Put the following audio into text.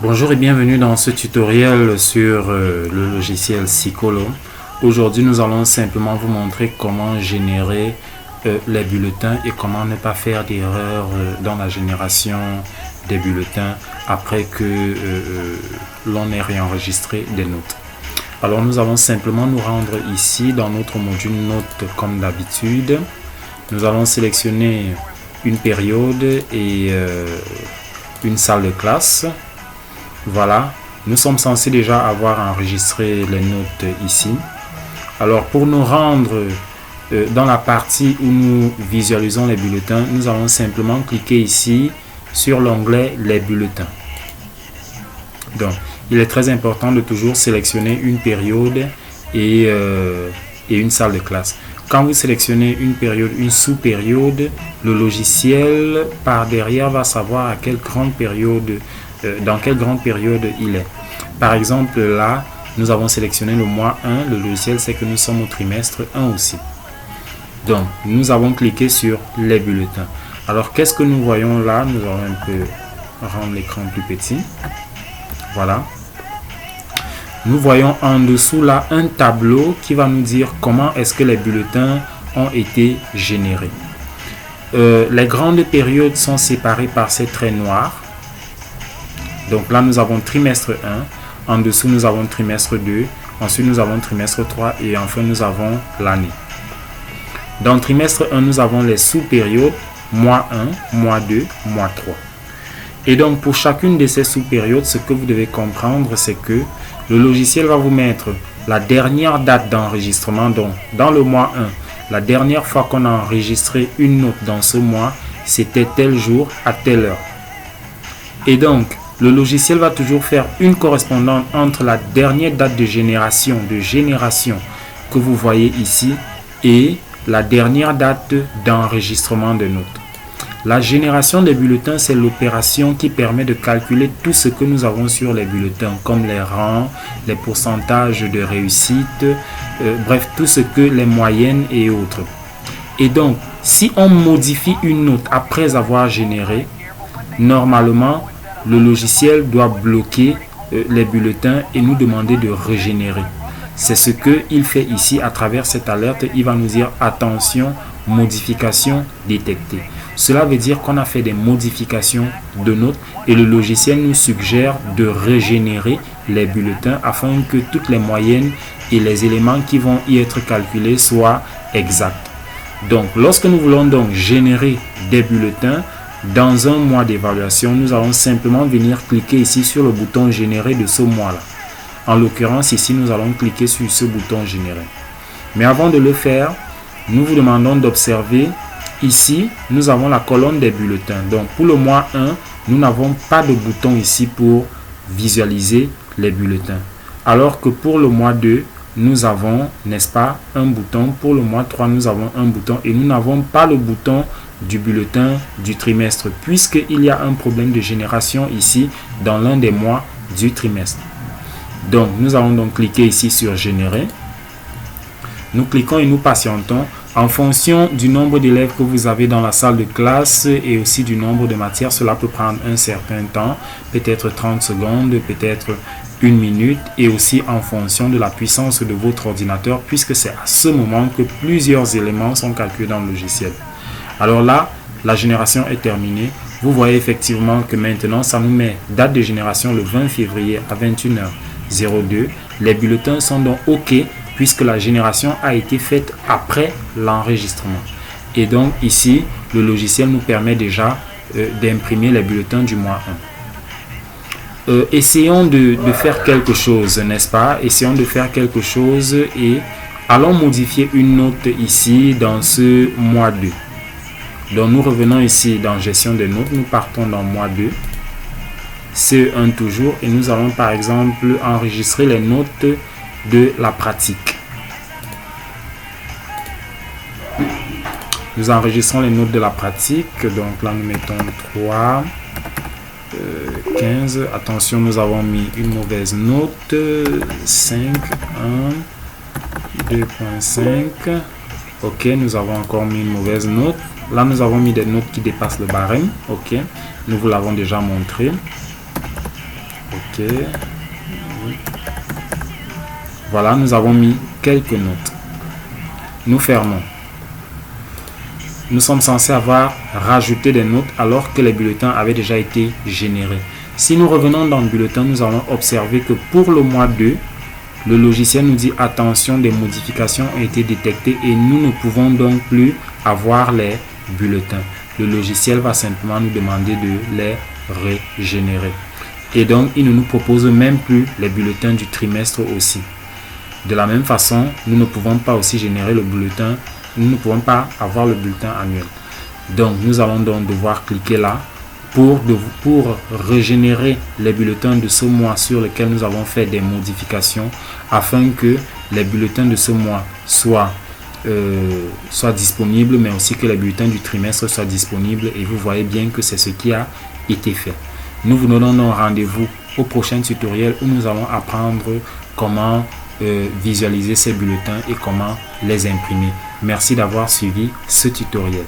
Bonjour et bienvenue dans ce tutoriel sur le logiciel Scicolo. Aujourd'hui, nous allons simplement vous montrer comment générer les bulletins et comment ne pas faire d'erreur dans la génération des bulletins après que l'on ait réenregistré des notes. Alors, nous allons simplement nous rendre ici dans notre module notes comme d'habitude. Nous allons sélectionner une période et une salle de classe. Voilà, nous sommes censés déjà avoir enregistré les notes ici. Alors pour nous rendre dans la partie où nous visualisons les bulletins, nous allons simplement cliquer ici sur l'onglet les bulletins. Donc il est très important de toujours sélectionner une période et une salle de classe. Quand vous sélectionnez une période, une sous-période, le logiciel par derrière va savoir à quelle grande période dans quelle grande période il est. Par exemple, là, nous avons sélectionné le mois 1. Le logiciel sait que nous sommes au trimestre 1 aussi. Donc, nous avons cliqué sur les bulletins. Alors, qu'est-ce que nous voyons là? Nous allons un peu rendre l'écran plus petit. Voilà. Nous voyons en dessous là un tableau qui va nous dire comment est-ce que les bulletins ont été générés. Les grandes périodes sont séparées par ces traits noirs. Donc là, nous avons trimestre 1. En dessous, nous avons trimestre 2. Ensuite, nous avons trimestre 3. Et enfin, nous avons l'année. Dans trimestre 1, nous avons les sous-périodes. Mois 1, mois 2, mois 3. Et donc, pour chacune de ces sous-périodes, ce que vous devez comprendre, c'est que le logiciel va vous mettre la dernière date d'enregistrement. Donc, dans le mois 1, la dernière fois qu'on a enregistré une note dans ce mois, c'était tel jour à telle heure. Et donc, le logiciel va toujours faire une correspondance entre la dernière date de génération que vous voyez ici et la dernière date d'enregistrement de notes. La génération des bulletins, c'est l'opération qui permet de calculer tout ce que nous avons sur les bulletins, comme les rangs, les pourcentages de réussite, bref, tout ce que les moyennes et autres. Et donc, si on modifie une note après avoir généré, normalement, le logiciel doit bloquer les bulletins et nous demander de régénérer. C'est ce qu'il fait ici à travers cette alerte. Il va nous dire attention, modification détectée. Cela veut dire qu'on a fait des modifications de notes et le logiciel nous suggère de régénérer les bulletins afin que toutes les moyennes et les éléments qui vont y être calculés soient exacts. Donc, lorsque nous voulons donc générer des bulletins, dans un mois d'évaluation, nous allons simplement venir cliquer ici sur le bouton générer de ce mois-là. En l'occurrence, ici, nous allons cliquer sur ce bouton générer. Mais avant de le faire, nous vous demandons d'observer ici, nous avons la colonne des bulletins. Donc, pour le mois 1, nous n'avons pas de bouton ici pour visualiser les bulletins. Alors que pour le mois 2, nous avons, n'est-ce pas, un bouton. Pour le mois 3, nous avons un bouton et nous n'avons pas le bouton du bulletin du trimestre puisqu'il y a un problème de génération ici dans l'un des mois du trimestre. Donc, nous allons donc cliquer ici sur générer. Nous cliquons et nous patientons. En fonction du nombre d'élèves que vous avez dans la salle de classe et aussi du nombre de matières, cela peut prendre un certain temps, peut-être 30 secondes, peut-être 1 minute et aussi en fonction de la puissance de votre ordinateur puisque c'est à ce moment que plusieurs éléments sont calculés dans le logiciel. Alors là, la génération est terminée. Vous voyez effectivement que maintenant, ça nous met date de génération le 20 février à 21h02. Les bulletins sont donc OK puisque la génération a été faite après l'enregistrement. Et donc ici, le logiciel nous permet déjà d'imprimer les bulletins du mois 1. Essayons de faire quelque chose, n'est-ce pas? Essayons de faire quelque chose et allons modifier une note ici dans ce mois 2. Donc nous revenons ici dans gestion des notes, nous partons dans mois 2, CE1 toujours et nous allons par exemple enregistrer les notes de la pratique. Nous enregistrons les notes de la pratique, donc là nous mettons 3, 15, attention nous avons mis une mauvaise note, 5, 1, 2.5, ok nous avons encore mis une mauvaise note. Là, nous avons mis des notes qui dépassent le barème. OK. Nous vous l'avons déjà montré. Ok. Voilà, nous avons mis quelques notes. Nous fermons. Nous sommes censés avoir rajouté des notes alors que les bulletins avaient déjà été générés. Si nous revenons dans le bulletin, nous allons observer que pour le mois 2, le logiciel nous dit attention, des modifications ont été détectées et nous ne pouvons donc plus avoir les bulletins. Le logiciel va simplement nous demander de les régénérer. Et donc, il ne nous propose même plus les bulletins du trimestre aussi. De la même façon, nous ne pouvons pas aussi générer le bulletin, nous ne pouvons pas avoir le bulletin annuel. Donc, nous allons donc devoir cliquer là pour régénérer les bulletins de ce mois sur lesquels nous avons fait des modifications afin que les bulletins de ce mois soient disponibles, mais aussi que les bulletins du trimestre soient disponibles. Et vous voyez bien que c'est ce qui a été fait. Nous vous donnons donc rendez-vous au prochain tutoriel où nous allons apprendre comment visualiser ces bulletins et comment les imprimer. Merci d'avoir suivi ce tutoriel.